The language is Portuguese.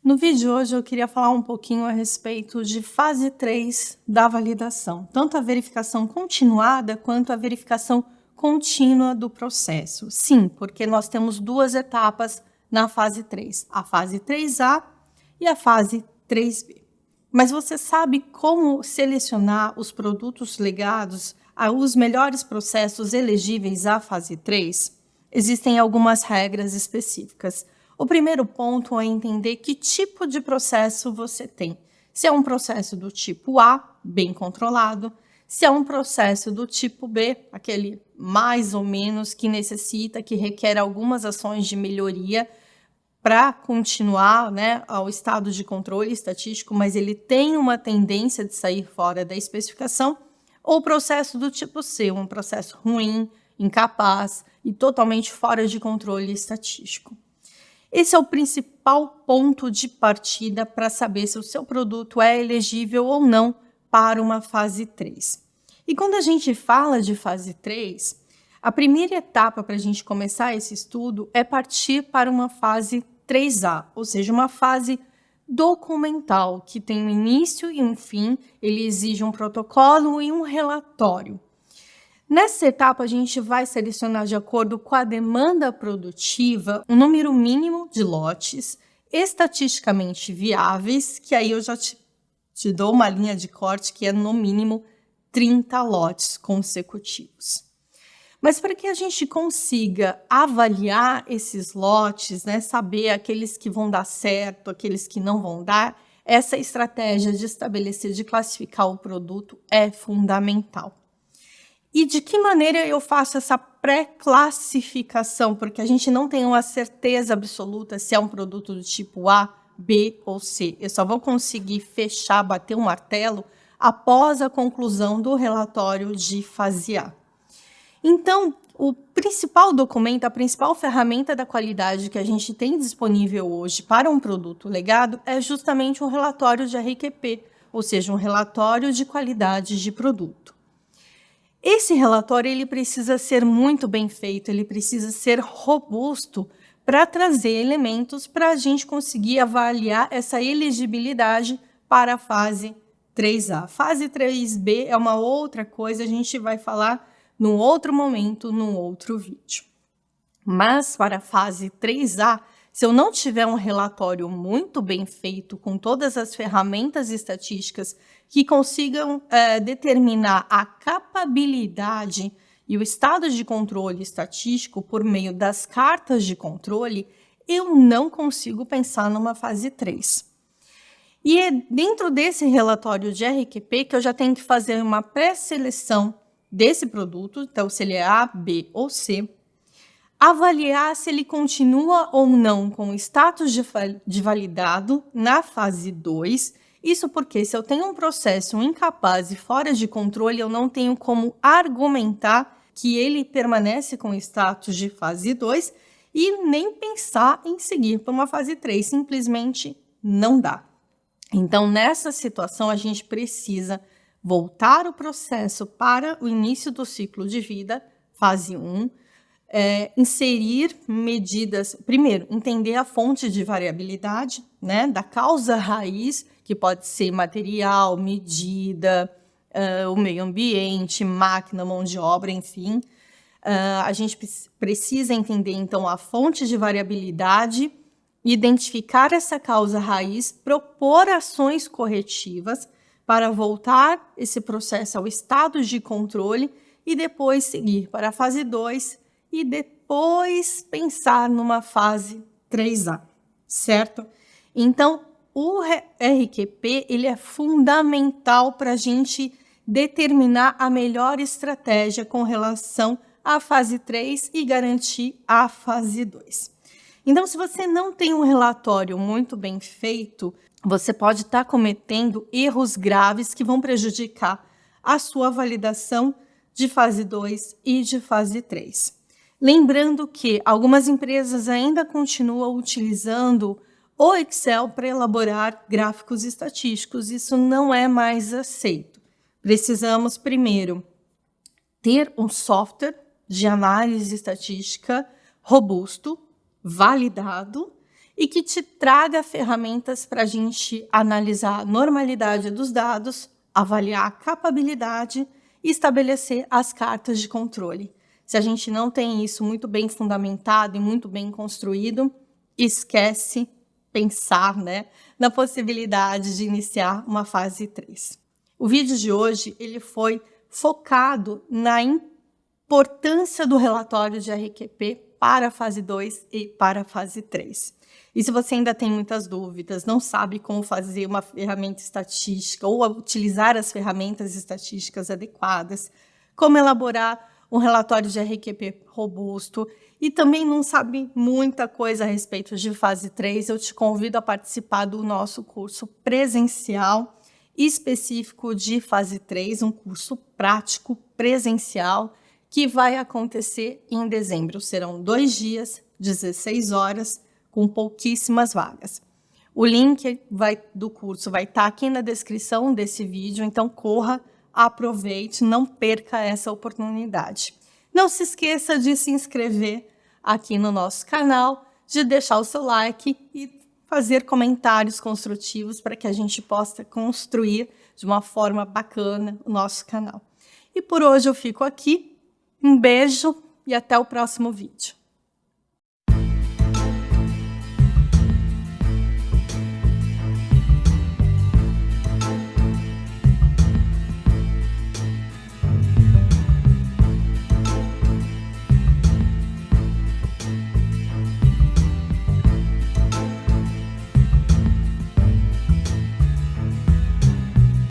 No vídeo de hoje eu queria falar um pouquinho a respeito de fase 3 da validação, tanto a verificação continuada quanto a verificação contínua do processo. Sim, porque nós temos duas etapas na fase 3, a fase 3A e a fase 3B. Mas você sabe como selecionar os produtos ligados aos melhores processos elegíveis à fase 3? Existem algumas regras específicas. O primeiro ponto é entender que tipo de processo você tem. Se é um processo do tipo A, bem controlado, se é um processo do tipo B, aquele mais ou menos que necessita, que requer algumas ações de melhoria para continuar, ao estado de controle estatístico, mas ele tem uma tendência de sair fora da especificação, ou processo do tipo C, um processo ruim, incapaz e totalmente fora de controle estatístico. Esse é o principal ponto de partida para saber se o seu produto é elegível ou não para uma fase 3. E quando a gente fala de fase 3, a primeira etapa para a gente começar esse estudo é partir para uma fase 3A, ou seja, uma fase documental, que tem um início e um fim, ele exige um protocolo e um relatório. Nessa etapa, a gente vai selecionar, de acordo com a demanda produtiva, um número mínimo de lotes estatisticamente viáveis, que aí eu já te dou uma linha de corte que é no mínimo 30 lotes consecutivos. Mas para que a gente consiga avaliar esses lotes, saber aqueles que vão dar certo, aqueles que não vão dar, essa estratégia de estabelecer, de classificar o produto é fundamental. E de que maneira eu faço essa pré-classificação? Porque a gente não tem uma certeza absoluta se é um produto do tipo A, B ou C. Eu só vou conseguir fechar, bater um martelo, após a conclusão do relatório de fase A. Então, o principal documento, a principal ferramenta da qualidade que a gente tem disponível hoje para um produto legado é justamente um relatório de RQP, ou seja, um relatório de qualidade de produto. Esse relatório ele precisa ser muito bem feito, ele precisa ser robusto para trazer elementos para a gente conseguir avaliar essa elegibilidade para a fase 3A. Fase 3B é uma outra coisa, a gente vai falar num outro momento, num outro vídeo. Mas para a fase 3A, se eu não tiver um relatório muito bem feito, com todas as ferramentas estatísticas que consigam determinar a capabilidade e o estado de controle estatístico por meio das cartas de controle, eu não consigo pensar numa fase 3. E é dentro desse relatório de RQP que eu já tenho que fazer uma pré-seleção desse produto, então se ele é A, B ou C, avaliar se ele continua ou não com o status de validado na fase 2. Isso porque se eu tenho um processo incapaz e fora de controle, eu não tenho como argumentar que ele permanece com o status de fase 2 e nem pensar em seguir para uma fase 3, simplesmente não dá. Então, nessa situação, a gente precisa voltar o processo para o início do ciclo de vida, fase 1, inserir medidas, primeiro, entender a fonte de variabilidade, da causa raiz, que pode ser material, medida, o meio ambiente, máquina, mão de obra, enfim. A gente precisa entender, então, a fonte de variabilidade, identificar essa causa raiz, propor ações corretivas para voltar esse processo ao estado de controle e depois seguir para a fase 2 e depois pensar numa fase 3A, certo? Então, o RQP ele é fundamental para a gente determinar a melhor estratégia com relação à fase 3 e garantir a fase 2. Então, se você não tem um relatório muito bem feito, você pode estar cometendo erros graves que vão prejudicar a sua validação de fase 2 e de fase 3. Lembrando que algumas empresas ainda continuam utilizando o Excel para elaborar gráficos estatísticos. Isso não é mais aceito. Precisamos, primeiro, ter um software de análise estatística robusto, validado, e que te traga ferramentas para a gente analisar a normalidade dos dados, avaliar a capabilidade e estabelecer as cartas de controle. Se a gente não tem isso muito bem fundamentado e muito bem construído, esquece pensar, né, na possibilidade de iniciar uma fase 3. O vídeo de hoje ele foi focado na importância do relatório de RQP para a fase 2 e para a fase 3. E se você ainda tem muitas dúvidas, não sabe como fazer uma ferramenta estatística ou utilizar as ferramentas estatísticas adequadas, como elaborar um relatório de RQP robusto e também não sabe muita coisa a respeito de fase 3, eu te convido a participar do nosso curso presencial específico de fase 3, um curso prático presencial que vai acontecer em dezembro. Serão 2 dias, 16 horas, com pouquíssimas vagas. O link do curso vai estar aqui na descrição desse vídeo, então corra, aproveite, não perca essa oportunidade. Não se esqueça de se inscrever aqui no nosso canal, de deixar o seu like e fazer comentários construtivos para que a gente possa construir de uma forma bacana o nosso canal. E por hoje eu fico aqui. Um beijo e até o próximo vídeo.